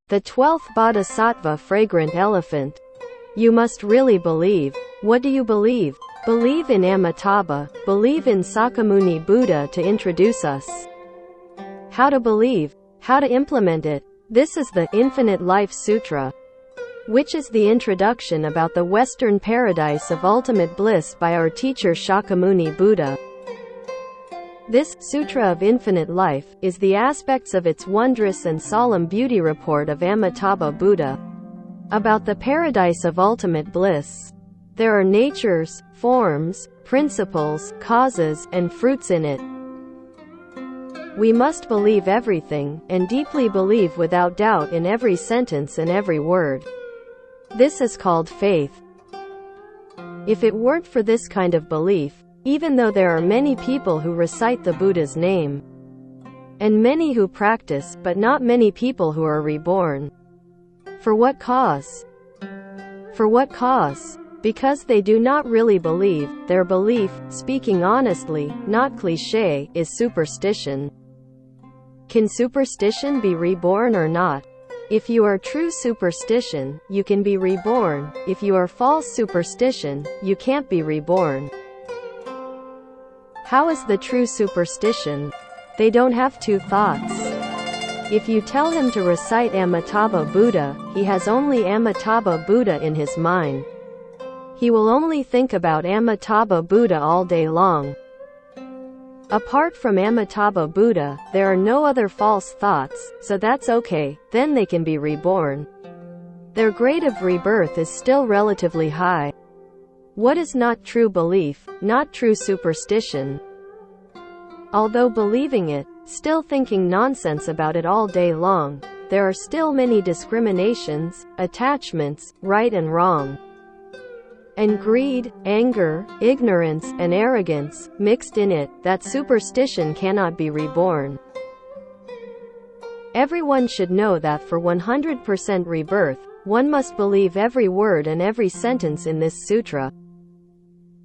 The 12th Bodhisattva, fragrant elephant. You must really believe. What do you believe? Believe in Amitabha, believe in Sakyamuni Buddha to introduce us. How to believe, how to implement it. This is the Infinite Life Sutra, which is the introduction about the Western paradise of ultimate bliss by our teacher Shakyamuni Buddha. This Sutra of Infinite Life is the aspects of its wondrous and solemn beauty report of Amitabha Buddha about the paradise of ultimate bliss. There are natures, forms, principles, causes, and fruits in it. We must believe everything, and deeply believe without doubt in every sentence and every word. This is called faith. If it weren't for this kind of belief, even though there are many people who recite the Buddha's name, and many who practice, but not many people who are reborn. For what cause? For what cause? Because they do not really believe. Their belief, speaking honestly, not cliché, is superstition. Can superstition be reborn or not? If you are true superstition, you can be reborn. If you are false superstition, you can't be reborn. How is the true superstition? They don't have two thoughts. If you tell him to recite Amitabha Buddha, he has only Amitabha Buddha in his mind. He will only think about Amitabha Buddha all day long. Apart from Amitabha Buddha, there are no other false thoughts, so that's okay, then they can be reborn. Their grade of rebirth is still relatively high. What is not true belief, not true superstition? Although believing it, still thinking nonsense about it all day long, there are still many discriminations, attachments, right and wrong, and greed, anger, ignorance, and arrogance, mixed in it, that superstition cannot be reborn. Everyone should know that for 100% rebirth, one must believe every word and every sentence in this sutra.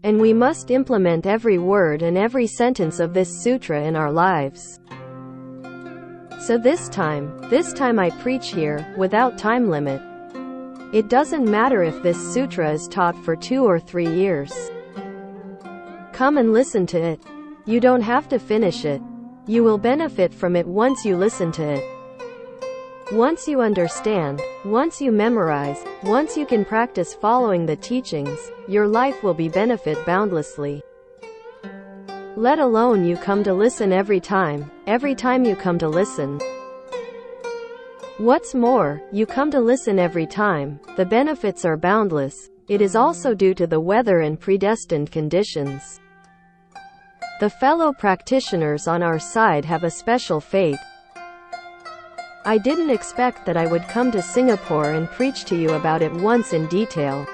And we must implement every word and every sentence of this sutra in our lives. So this time I preach here, without time limit. It doesn't matter if this sutra is taught for 2 or 3 years. Come and listen to it. You don't have to finish it. You will benefit from it once you listen to it. Once you understand, once you memorize, once you can practice following the teachings, your life will be benefit boundlessly. Let alone you come to listen every time you come to listen. What's more, you come to listen every time, the benefits are boundless. It is also due to the weather and predestined conditions. The fellow practitioners on our side have a special fate. I didn't expect that I would come to Singapore and preach to you about it once in detail.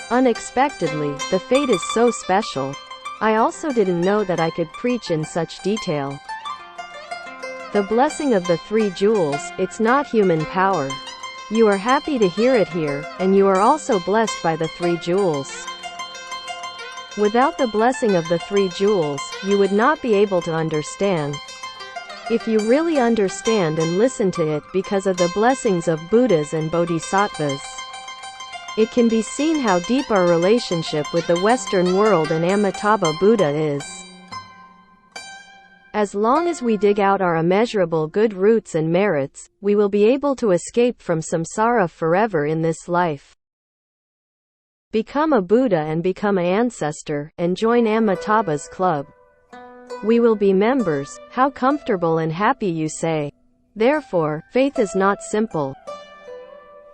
Unexpectedly, the fate is so special. I also didn't know that I could preach in such detail. The blessing of the 3 jewels, it's not human power. You are happy to hear it here, and you are also blessed by the 3 jewels. Without the blessing of the 3 jewels, you would not be able to understand. If you really understand and listen to it because of the blessings of Buddhas and Bodhisattvas, it can be seen how deep our relationship with the Western world and Amitabha Buddha is. As long as we dig out our immeasurable good roots and merits, we will be able to escape from samsara forever in this life. Become a Buddha and become an ancestor, and join Amitabha's club. We will be members. How comfortable and happy you say. Therefore, faith is not simple.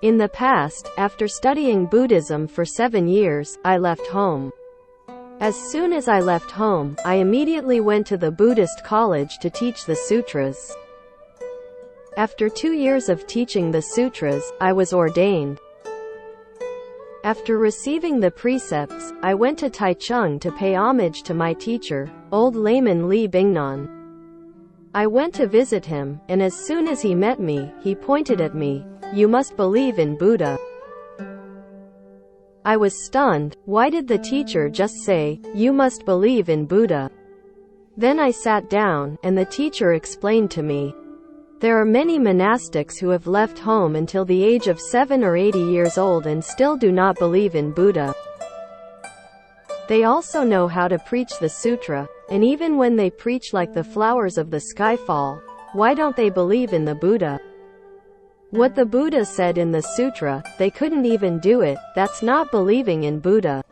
In the past, after studying Buddhism for 7 years, I left home. As soon as I left home, I immediately went to the Buddhist college to teach the sutras. After 2 years of teaching the sutras, I was ordained. After receiving the precepts, I went to Taichung to pay homage to my teacher, old layman Li Bingnan. I went to visit him, and as soon as he met me, he pointed at me. You must believe in Buddha. I was stunned. Why did the teacher just say, you must believe in Buddha? Then I sat down, and the teacher explained to me. There are many monastics who have left home until the age of 7 or 80 years old and still do not believe in Buddha. They also know how to preach the sutra, and even when they preach like the flowers of the sky fall, why don't they believe in the Buddha? What the Buddha said in the sutra, they couldn't even do it. That's not believing in Buddha.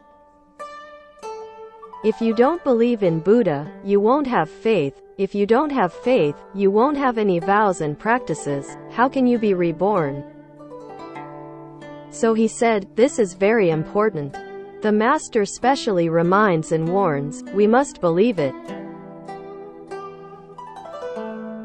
If you don't believe in Buddha, you won't have faith. If you don't have faith, you won't have any vows and practices. How can you be reborn? So he said, this is very important. The Master specially reminds and warns, we must believe it.